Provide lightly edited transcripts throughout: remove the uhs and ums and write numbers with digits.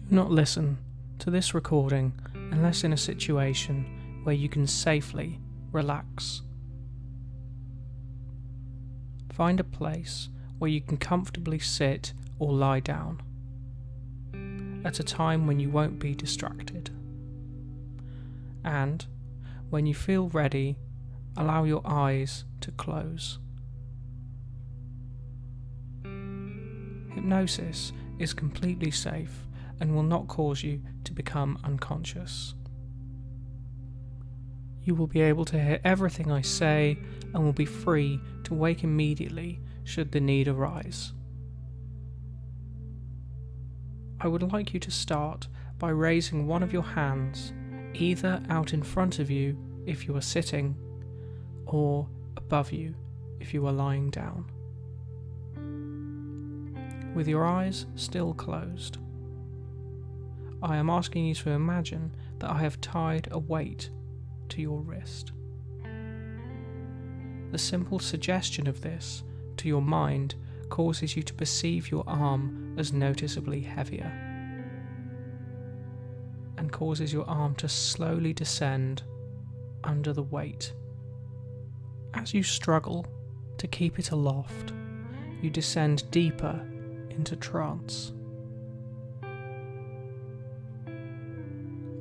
Do not listen to this recording unless in a situation where you can safely relax. Find a place where you can comfortably sit or lie down at a time when you won't be distracted. And when you feel ready, allow your eyes to close. Hypnosis is completely safe and will not cause you to become unconscious. You will be able to hear everything I say and will be free to wake immediately should the need arise. I would like you to start by raising one of your hands either out in front of you if you are sitting or above you if you are lying down. With your eyes still closed, I am asking you to imagine that I have tied a weight to your wrist. The simple suggestion of this to your mind causes you to perceive your arm as noticeably heavier and causes your arm to slowly descend under the weight. As you struggle to keep it aloft, you descend deeper into trance.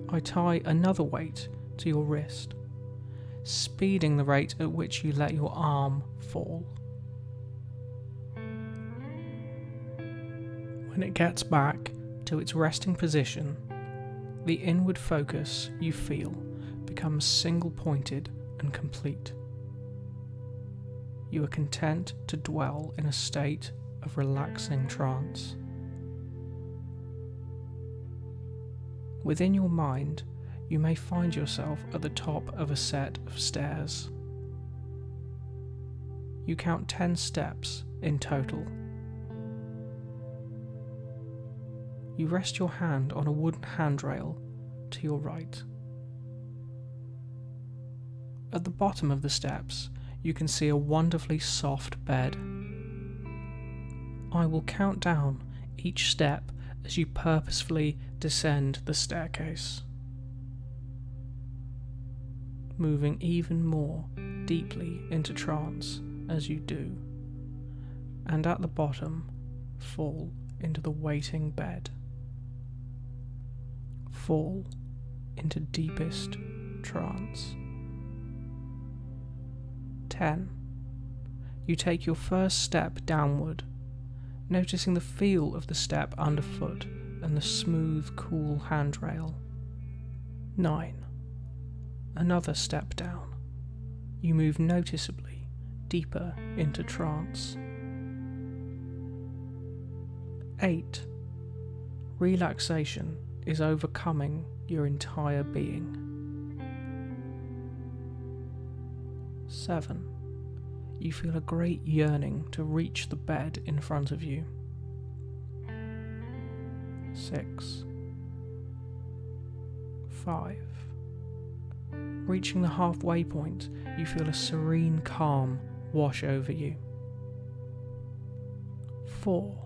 I tie another weight to your wrist, speeding the rate at which you let your arm fall. When it gets back to its resting position, the inward focus you feel becomes single-pointed and complete. You are content to dwell in a state of relaxing trance. Within your mind, you may find yourself at the top of a set of stairs. You count 10 steps in total. You rest your hand on a wooden handrail to your right. At the bottom of the steps, you can see a wonderfully soft bed. I will count down each step as you purposefully descend the staircase, moving even more deeply into trance as you do, and at the bottom fall into the waiting bed. Fall into deepest trance. 10. You take your first step downward, noticing the feel of the step underfoot and the smooth, cool handrail. 9. Another step down. You move noticeably deeper into trance. 8. Relaxation is overcoming your entire being. 7. You feel a great yearning to reach the bed in front of you. 6. 5. Reaching the halfway point, you feel a serene calm wash over you. 4.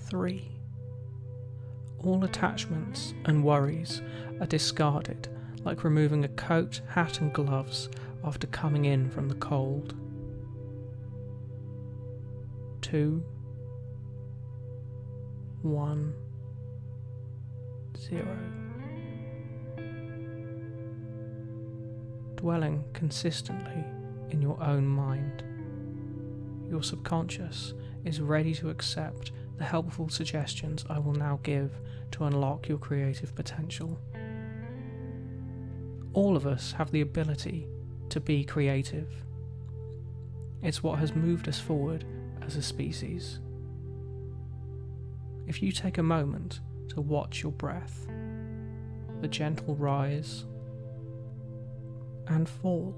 3. All attachments and worries are discarded, like removing a coat, hat and gloves after coming in from the cold. 2. 1. 0. Dwelling consistently in your own mind, your subconscious is ready to accept the helpful suggestions I will now give to unlock your creative potential. All of us have the ability to be creative. It's what has moved us forward as a species. If you take a moment to watch your breath, the gentle rise and fall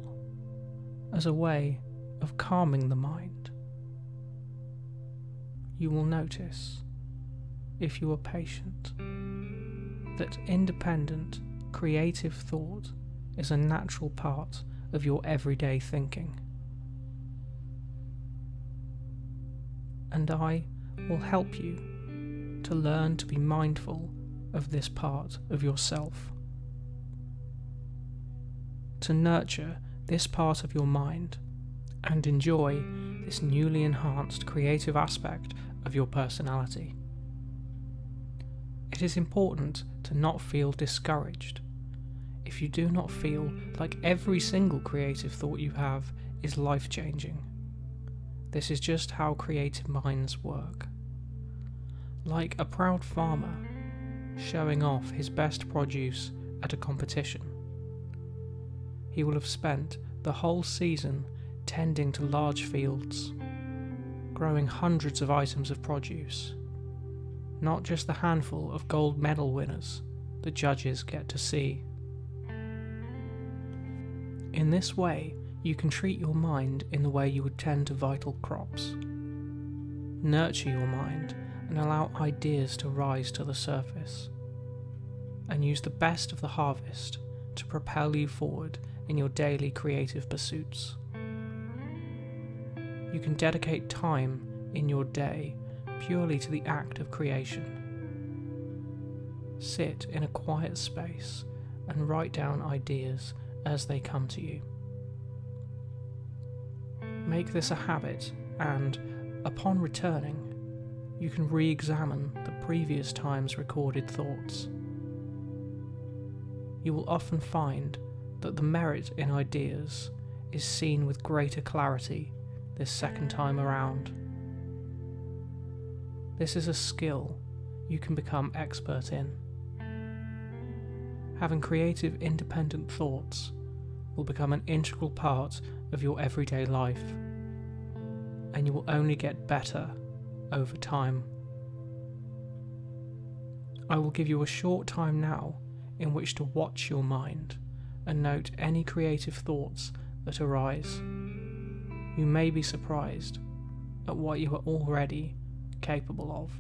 as a way of calming the mind, you will notice, if you are patient, that independent, creative thought is a natural part of your everyday thinking. And I will help you to learn to be mindful of this part of yourself, to nurture this part of your mind and enjoy this newly enhanced creative aspect of your personality. It is important to not feel discouraged if you do not feel like every single creative thought you have is life-changing. This is just how creative minds work. Like a proud farmer showing off his best produce at a competition, he will have spent the whole season tending to large fields, growing hundreds of items of produce, not just the handful of gold medal winners the judges get to see. In this way, you can treat your mind in the way you would tend to vital crops. Nurture your mind and allow ideas to rise to the surface, and use the best of the harvest to propel you forward in your daily creative pursuits. You can dedicate time in your day purely to the act of creation. Sit in a quiet space and write down ideas as they come to you. Make this a habit, and, upon returning, you can re-examine the previous time's recorded thoughts. You will often find that the merit in ideas is seen with greater clarity this second time around. This is a skill you can become expert in. Having creative, independent thoughts will become an integral part of your everyday life, and you will only get better over time. I will give you a short time now in which to watch your mind and note any creative thoughts that arise. You may be surprised at what you are already capable of.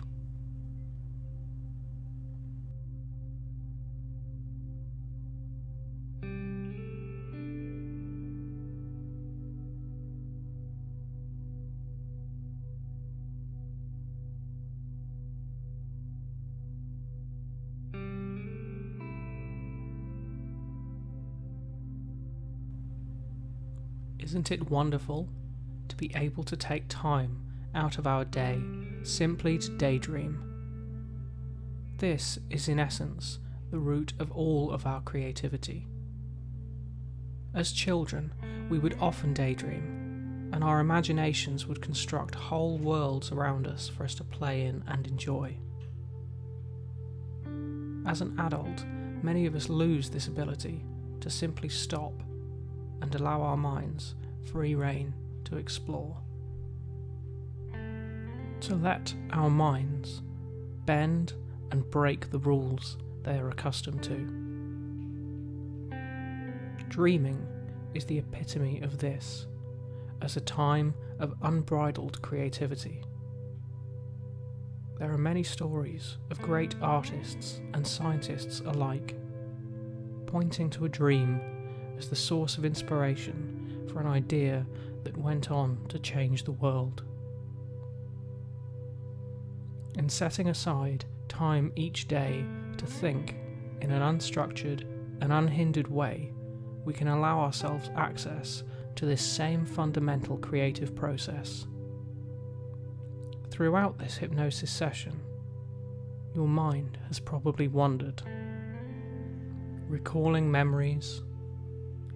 Isn't it wonderful to be able to take time out of our day simply to daydream? This is in essence the root of all of our creativity. As children, we would often daydream, and our imaginations would construct whole worlds around us for us to play in and enjoy. As an adult, many of us lose this ability to simply stop and allow our minds free rein to explore. To let our minds bend and break the rules they are accustomed to. Dreaming is the epitome of this, as a time of unbridled creativity. There are many stories of great artists and scientists alike, pointing to a dream as the source of inspiration for an idea that went on to change the world. In setting aside time each day to think in an unstructured and unhindered way, we can allow ourselves access to this same fundamental creative process. Throughout this hypnosis session, your mind has probably wandered, recalling memories,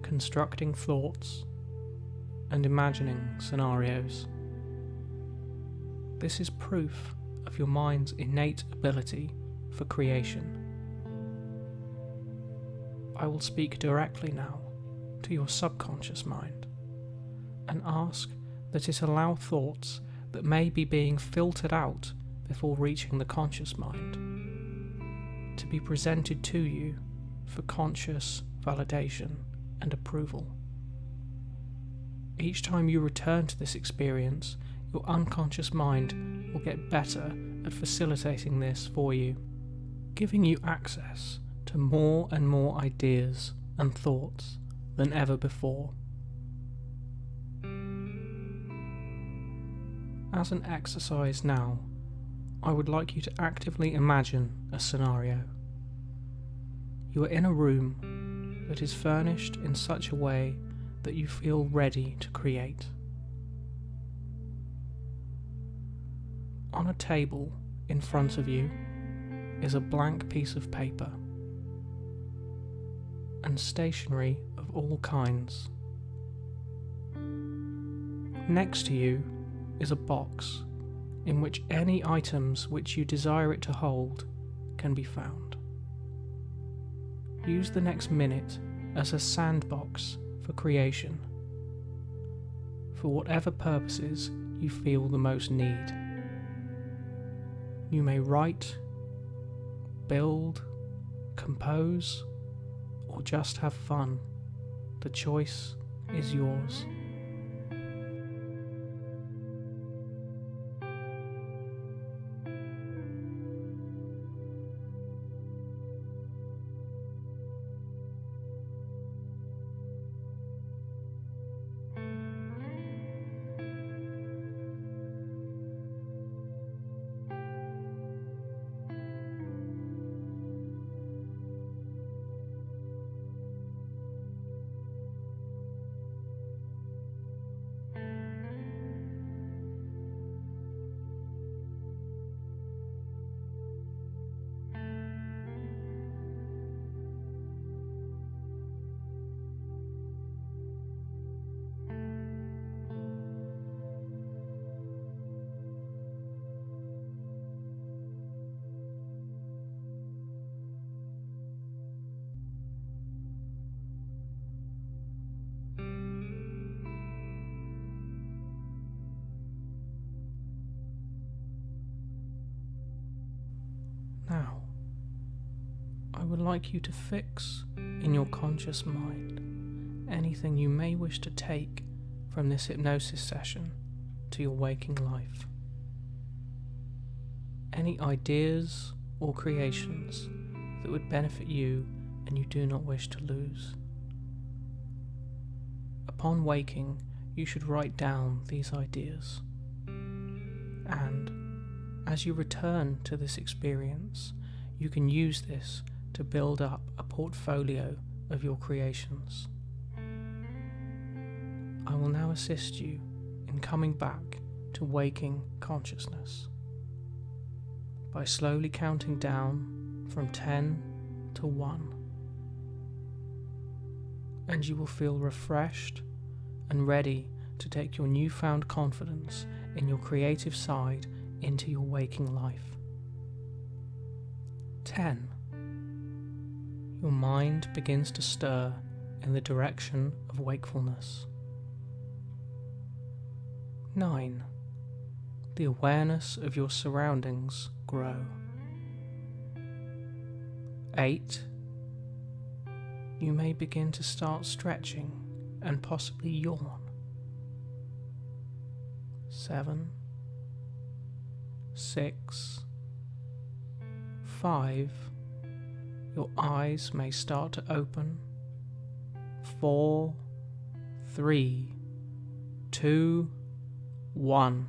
constructing thoughts, and imagining scenarios. This is proof of your mind's innate ability for creation. I will speak directly now to your subconscious mind and ask that it allow thoughts that may be being filtered out before reaching the conscious mind to be presented to you for conscious validation and approval. Each time you return to this experience, your unconscious mind will get better at facilitating this for you, giving you access to more and more ideas and thoughts than ever before. As an exercise now, I would like you to actively imagine a scenario. You are in a room that is furnished in such a way that you feel ready to create. On a table in front of you is a blank piece of paper and stationery of all kinds. Next to you is a box in which any items which you desire it to hold can be found. Use the next minute as a sandbox for creation, for whatever purposes you feel the most need. You may write, build, compose, or just have fun. The choice is yours. Now, I would like you to fix in your conscious mind anything you may wish to take from this hypnosis session to your waking life. Any ideas or creations that would benefit you and you do not wish to lose. Upon waking, you should write down these ideas, and as you return to this experience, you can use this to build up a portfolio of your creations. I will now assist you in coming back to waking consciousness by slowly counting down from 10 to 1, and you will feel refreshed and ready to take your newfound confidence in your creative side into your waking life. 10. Your mind begins to stir in the direction of wakefulness. 9. The awareness of your surroundings grow. 8. You may begin to start stretching and possibly yawn. 7. 6. 5. Your eyes may start to open. 4. 3. 2. 1.